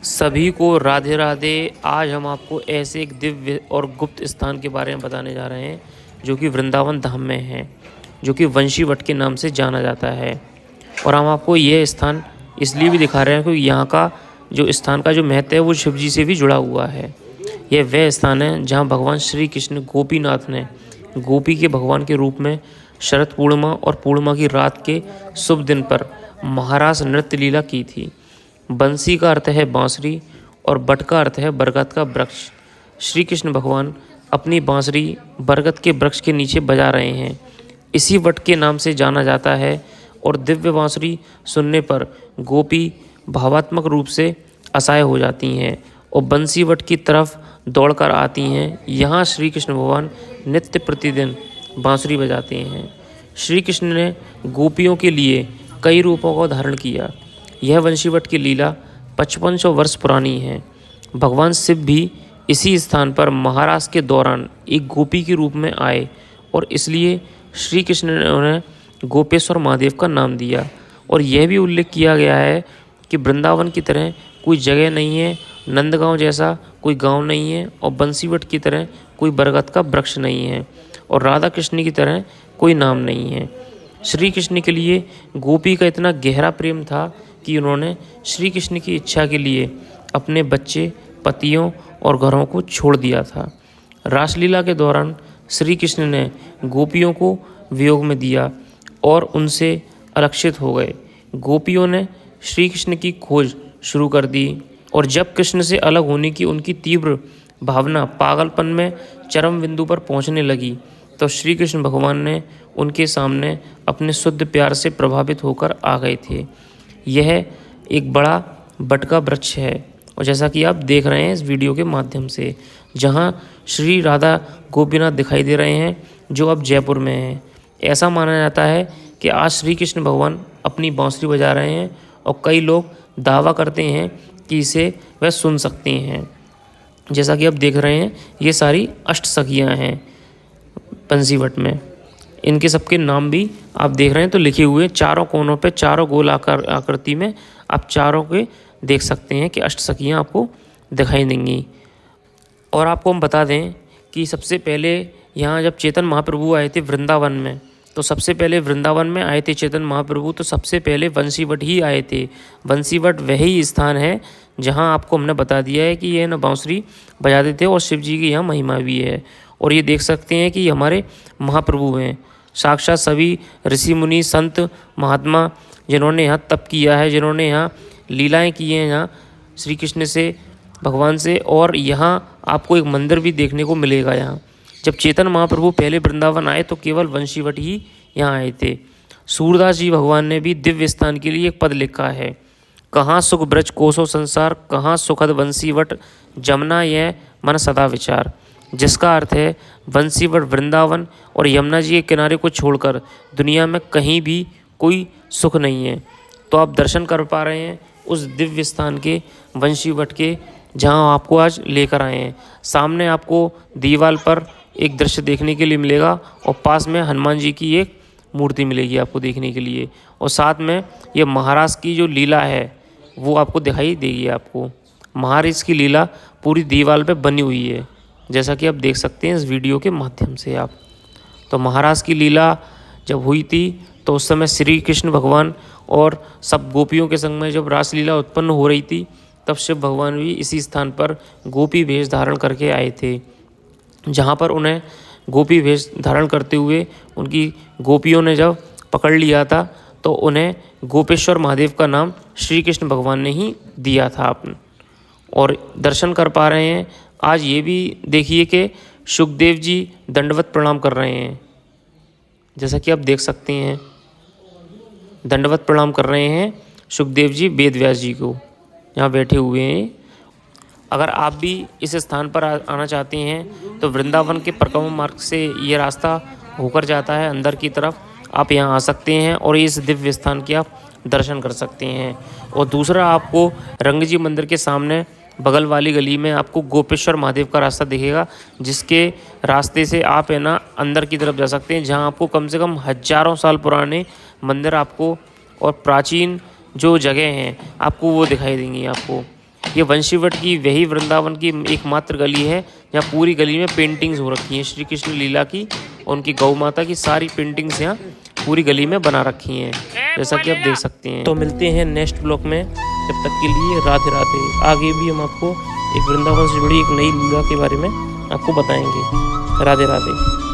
सभी को राधे राधे। आज हम आपको ऐसे एक दिव्य और गुप्त स्थान के बारे में बताने जा रहे हैं जो कि वृंदावन धाम में है, जो कि वंशीवट के नाम से जाना जाता है। और हम आपको ये स्थान इसलिए भी दिखा रहे हैं क्योंकि यहाँ का जो स्थान का जो महत्व है वो शिव जी से भी जुड़ा हुआ है। यह वह स्थान है जहाँ भगवान श्री कृष्ण गोपीनाथ ने गोपी के भगवान के रूप में शरद पूर्णिमा और पूर्णिमा की रात के शुभ दिन पर महारास नृत्य लीला की थी। बंसी का अर्थ है बांसुरी और बट का अर्थ है बरगद का वृक्ष। श्री कृष्ण भगवान अपनी बांसुरी बरगद के वृक्ष के नीचे बजा रहे हैं, इसी वट के नाम से जाना जाता है। और दिव्य बांसुरी सुनने पर गोपी भावात्मक रूप से असहाय हो जाती हैं और बंसी वट की तरफ दौड़कर आती हैं। यहाँ श्री कृष्ण भगवान नित्य प्रतिदिन बांसुरी बजाते हैं। श्री कृष्ण ने गोपियों के लिए कई रूपों का धारण किया। यह वंशीवट की लीला 5500 वर्ष पुरानी है। भगवान शिव भी इसी स्थान पर महारास के दौरान एक गोपी के रूप में आए और इसलिए श्री कृष्ण ने उन्हें गोपेश्वर महादेव का नाम दिया। और यह भी उल्लेख किया गया है कि वृंदावन की तरह कोई जगह नहीं है, नंदगांव जैसा कोई गांव नहीं है और बंसीवट की तरह कोई बरगद का वृक्ष नहीं है और राधा कृष्ण की तरह कोई नाम नहीं है। श्री कृष्ण के लिए गोपी का इतना गहरा प्रेम था कि उन्होंने श्री कृष्ण की इच्छा के लिए अपने बच्चे, पतियों और घरों को छोड़ दिया था। रासलीला के दौरान श्री कृष्ण ने गोपियों को वियोग में दिया और उनसे अलक्षित हो गए। गोपियों ने श्री कृष्ण की खोज शुरू कर दी और जब कृष्ण से अलग होने की उनकी तीव्र भावना पागलपन में चरम बिंदु पर पहुंचने लगी तो श्री कृष्ण भगवान ने उनके सामने अपने शुद्ध प्यार से प्रभावित होकर आ गए थे। यह एक बड़ा बट का वृक्ष है और जैसा कि आप देख रहे हैं इस वीडियो के माध्यम से, जहां श्री राधा गोपीनाथ दिखाई दे रहे हैं जो अब जयपुर में हैं। ऐसा माना जाता है कि आज श्री कृष्ण भगवान अपनी बांसुरी बजा रहे हैं और कई लोग दावा करते हैं कि इसे वह सुन सकते हैं। जैसा कि आप देख रहे हैं ये सारी अष्ट सखियाँ हैं बंसीवट में। इनके सबके नाम भी आप देख रहे हैं तो लिखे हुए चारों कोनों पे, चारों गोल आकृति में आप चारों के देख सकते हैं कि अष्ट सखियाँ आपको दिखाई देंगी। और आपको हम बता दें कि सबसे पहले यहाँ जब चेतन महाप्रभु आए थे वृंदावन में, तो सबसे पहले वृंदावन में आए थे चेतन महाप्रभु, तो सबसे पहले वंशीवट ही आए थे। वंशीवट वही स्थान है जहाँ आपको हमने बता दिया है कि ये ना बांसुरी बजाते थे और शिव जी की यहाँ महिमा भी है। और ये देख सकते हैं कि हमारे महाप्रभु हैं, साक्षात सभी ऋषि मुनि संत महात्मा जिन्होंने यहाँ तप किया है, जिन्होंने यहाँ लीलाएं की हैं यहाँ श्री कृष्ण से, भगवान से। और यहाँ आपको एक मंदिर भी देखने को मिलेगा। यहाँ जब चेतन महाप्रभु पहले वृंदावन आए तो केवल वंशीवट ही यहाँ आए थे। सूरदास जी भगवान ने भी दिव्य स्थान के लिए एक पद लिखा है, कहाँ सुख ब्रज कोसो संसार, कहाँ सुखद वंशीवट जमुना यह मन सदा विचार। जिसका अर्थ है वंशीवट वृंदावन और यमुना जी के किनारे को छोड़कर दुनिया में कहीं भी कोई सुख नहीं है। तो आप दर्शन कर पा रहे हैं उस दिव्य स्थान के वंशीवट के, जहां आपको आज लेकर आए हैं। सामने आपको दीवार पर एक दृश्य देखने के लिए मिलेगा और पास में हनुमान जी की एक मूर्ति मिलेगी आपको देखने के लिए। और साथ में ये महाराज की जो लीला है वो आपको दिखाई देगी। आपको महाराज की लीला पूरी दीवार पे बनी हुई है, जैसा कि आप देख सकते हैं इस वीडियो के माध्यम से आप। तो महाराज की लीला जब हुई थी तो उस समय श्री कृष्ण भगवान और सब गोपियों के संग में जब रासलीला उत्पन्न हो रही थी, तब शिव भगवान भी इसी स्थान पर गोपी वेश धारण करके आए थे, जहाँ पर उन्हें गोपी वेश धारण करते हुए उनकी गोपियों ने जब पकड़ लिया था तो उन्हें गोपेश्वर महादेव का नाम श्री कृष्ण भगवान ने ही दिया था अपन। और दर्शन कर पा रहे हैं आज ये भी देखिए कि सुखदेव जी दंडवत प्रणाम कर रहे हैं, जैसा कि आप देख सकते हैं दंडवत प्रणाम कर रहे हैं सुखदेव जी वेद व्यास जी को, यहाँ बैठे हुए हैं। अगर आप भी इस स्थान पर आना चाहते हैं तो वृंदावन के परिक्रमा मार्ग से ये रास्ता होकर जाता है अंदर की तरफ। आप यहाँ आ सकते हैं और इस दिव्य स्थान के आप दर्शन कर सकते हैं। और दूसरा आपको रंग जी मंदिर के सामने बगल वाली गली में आपको गोपेश्वर महादेव का रास्ता दिखेगा, जिसके रास्ते से आप है ना अंदर की तरफ जा सकते हैं, जहाँ आपको कम से कम हजारों साल पुराने मंदिर आपको और प्राचीन जो जगह हैं आपको वो दिखाई देंगी आपको। ये वंशीवट की वही वृंदावन की एकमात्र गली है जहाँ पूरी गली में पेंटिंग्स हो रखी हैं श्री कृष्ण लीला की और उनकी गौ माता की सारी पेंटिंग्स यहाँ पूरी गली में बना रखी हैं, जैसा कि आप देख सकते हैं। तो मिलते हैं नेक्स्ट ब्लॉग में, तब तक के लिए राधे राधे। आगे भी हम आपको एक वृंदावन से जुड़ी एक नई लीला के बारे में आपको बताएंगे। राधे राधे।